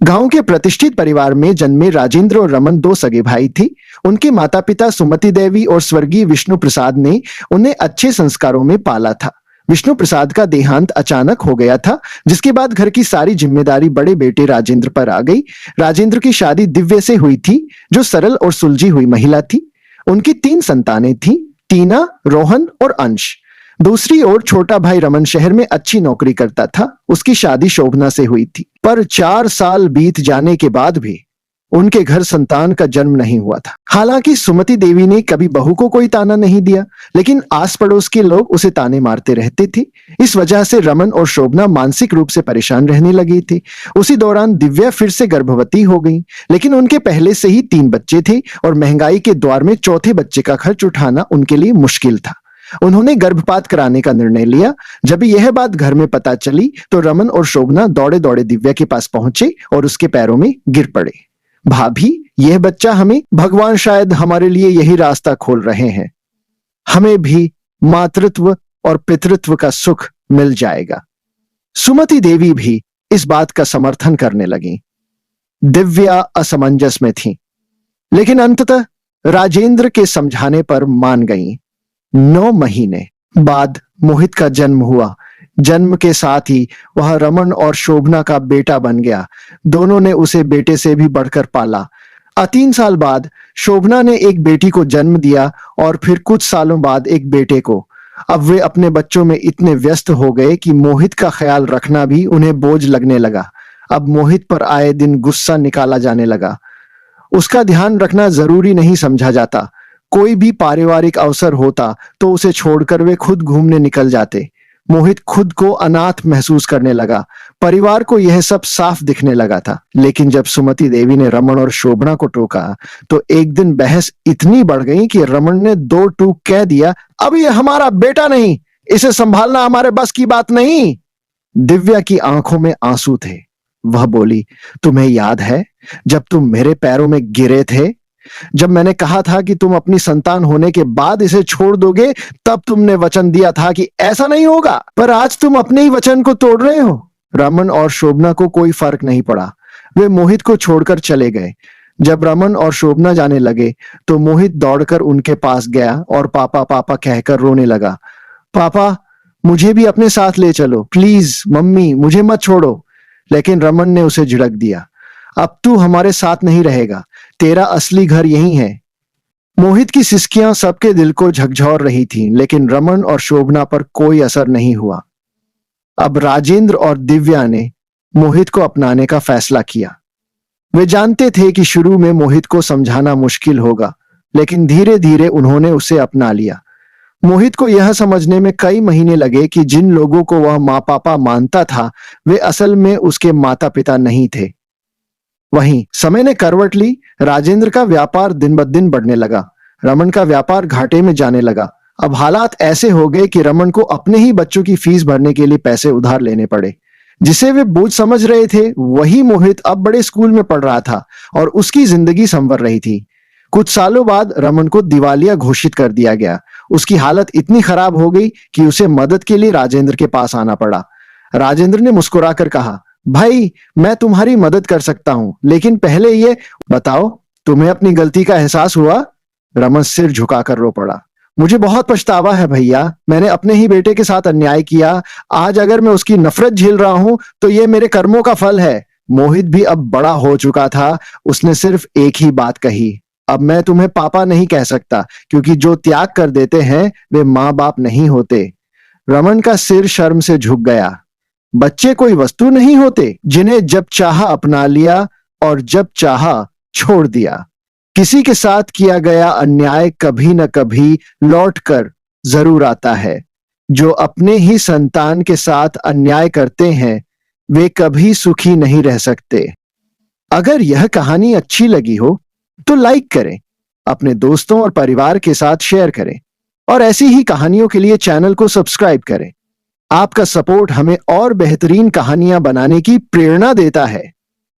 गांव के प्रतिष्ठित परिवार में जन्मे राजेंद्र और रमन दो सगे भाई थे। उनके माता पिता सुमति देवी और स्वर्गीय विष्णु प्रसाद ने उन्हें अच्छे संस्कारों में पाला था। विष्णु प्रसाद का देहांत अचानक हो गया था, जिसके बाद घर की सारी जिम्मेदारी बड़े बेटे राजेंद्र पर आ गई। राजेंद्र की शादी दिव्य से हुई थी, जो सरल और सुलझी हुई महिला थी। उनकी 3 संतानें थीं, टीना, रोहन और अंश। दूसरी ओर छोटा भाई रमन शहर में अच्छी नौकरी करता था। उसकी शादी शोभना से हुई थी, पर 4 साल बीत जाने के बाद भी उनके घर संतान का जन्म नहीं हुआ था। हालांकि सुमति देवी ने कभी बहू को कोई ताना नहीं दिया, लेकिन आस पड़ोस के लोग उसे ताने मारते रहते थे। इस वजह से रमन और शोभना मानसिक रूप से परेशान रहने लगी थी। उसी दौरान दिव्या फिर से गर्भवती हो गई, लेकिन उनके पहले से ही 3 बच्चे थे और महंगाई के दौर में चौथे बच्चे का खर्च उठाना उनके लिए मुश्किल था। उन्होंने गर्भपात कराने का निर्णय लिया। जब यह बात घर में पता चली तो रमन और शोभना दौड़े दौड़े दिव्या के पास पहुंचे और उसके पैरों में गिर पड़े। भाभी, यह बच्चा हमें, भगवान शायद हमारे लिए यही रास्ता खोल रहे हैं। हमें भी मातृत्व और पितृत्व का सुख मिल जाएगा। सुमति देवी भी इस बात का समर्थन करने लगी। दिव्या असमंजस में थी, लेकिन अंततः राजेंद्र के समझाने पर मान गईं। 9 महीने बाद मोहित का जन्म हुआ। जन्म के साथ ही वह रमन और शोभना का बेटा बन गया। दोनों ने उसे बेटे से भी बढ़कर पाला। 3 साल बाद शोभना ने एक बेटी को जन्म दिया और फिर कुछ सालों बाद एक बेटे को। अब वे अपने बच्चों में इतने व्यस्त हो गए कि मोहित का ख्याल रखना भी उन्हें बोझ लगने लगा। अब मोहित पर आए दिन गुस्सा निकाला जाने लगा। उसका ध्यान रखना जरूरी नहीं समझा जाता। कोई भी पारिवारिक अवसर होता तो उसे छोड़कर वे खुद घूमने निकल जाते। मोहित खुद को अनाथ महसूस करने लगा। परिवार को यह सब साफ दिखने लगा था। लेकिन जब सुमति देवी ने रमन और शोभना को टोका तो एक दिन बहस इतनी बढ़ गई कि रमन ने 2 टूक कह दिया, अब ये हमारा बेटा नहीं, इसे संभालना हमारे बस की बात नहीं। दिव्या की आंखों में आंसू थे। वह बोली, तुम्हें याद है जब तुम मेरे पैरों में गिरे थे? जब मैंने कहा था कि तुम अपनी संतान होने के बाद इसे छोड़ दोगे, तब तुमने वचन दिया था कि ऐसा नहीं होगा, पर आज तुम अपने ही वचन को तोड़ रहे हो। रमन और शोभना को कोई फर्क नहीं पड़ा। वे मोहित को छोड़कर चले गए। जब रमन और शोभना जाने लगे तो मोहित दौड़कर उनके पास गया और पापा पापा कहकर रोने लगा। पापा, मुझे भी अपने साथ ले चलो प्लीज, मम्मी मुझे मत छोड़ो। लेकिन रमन ने उसे झिड़क दिया, अब तू हमारे साथ नहीं रहेगा, तेरा असली घर यही है। मोहित की सिसकियां सबके दिल को झकझोर रही थीं, लेकिन रमन और शोभना पर कोई असर नहीं हुआ। अब राजेंद्र और दिव्या ने मोहित को अपनाने का फैसला किया। वे जानते थे कि शुरू में मोहित को समझाना मुश्किल होगा, लेकिन धीरे धीरे उन्होंने उसे अपना लिया। मोहित को यह समझने में कई महीने लगे कि जिन लोगों को वह माँ पापा मानता था, वे असल में उसके माता पिता नहीं थे। वहीं समय ने करवट ली। राजेंद्र का व्यापार दिन ब दिन बढ़ने लगा। रमन का व्यापार घाटे में जाने लगा। अब हालात ऐसे हो गए कि रमन को अपने ही बच्चों की फीस भरने के लिए पैसे उधार लेने पड़े। जिसे वे बोझ समझ रहे थे, वही मोहित अब बड़े स्कूल में पढ़ रहा था और उसकी जिंदगी संवर रही थी। कुछ सालों बाद रमन को दिवालिया घोषित कर दिया गया। उसकी हालत इतनी खराब हो गई कि उसे मदद के लिए राजेंद्र के पास आना पड़ा। राजेंद्र ने मुस्कुराकर कहा, भाई मैं तुम्हारी मदद कर सकता हूं, लेकिन पहले ये बताओ, तुम्हें अपनी गलती का एहसास हुआ? रमन सिर झुकाकर रो पड़ा। मुझे बहुत पछतावा है भैया, मैंने अपने ही बेटे के साथ अन्याय किया। आज अगर मैं उसकी नफरत झेल रहा हूं तो ये मेरे कर्मों का फल है। मोहित भी अब बड़ा हो चुका था। उसने सिर्फ एक ही बात कही, अब मैं तुम्हें पापा नहीं कह सकता, क्योंकि जो त्याग कर देते हैं वे माँ बाप नहीं होते। रमन का सिर शर्म से झुक गया। बच्चे कोई वस्तु नहीं होते जिन्हें जब चाहा अपना लिया और जब चाहा छोड़ दिया। किसी के साथ किया गया अन्याय कभी न कभी लौट कर जरूर आता है। जो अपने ही संतान के साथ अन्याय करते हैं वे कभी सुखी नहीं रह सकते। अगर यह कहानी अच्छी लगी हो तो लाइक करें, अपने दोस्तों और परिवार के साथ शेयर करें और ऐसी ही कहानियों के लिए चैनल को सब्सक्राइब करें। आपका सपोर्ट हमें और बेहतरीन कहानियां बनाने की प्रेरणा देता है।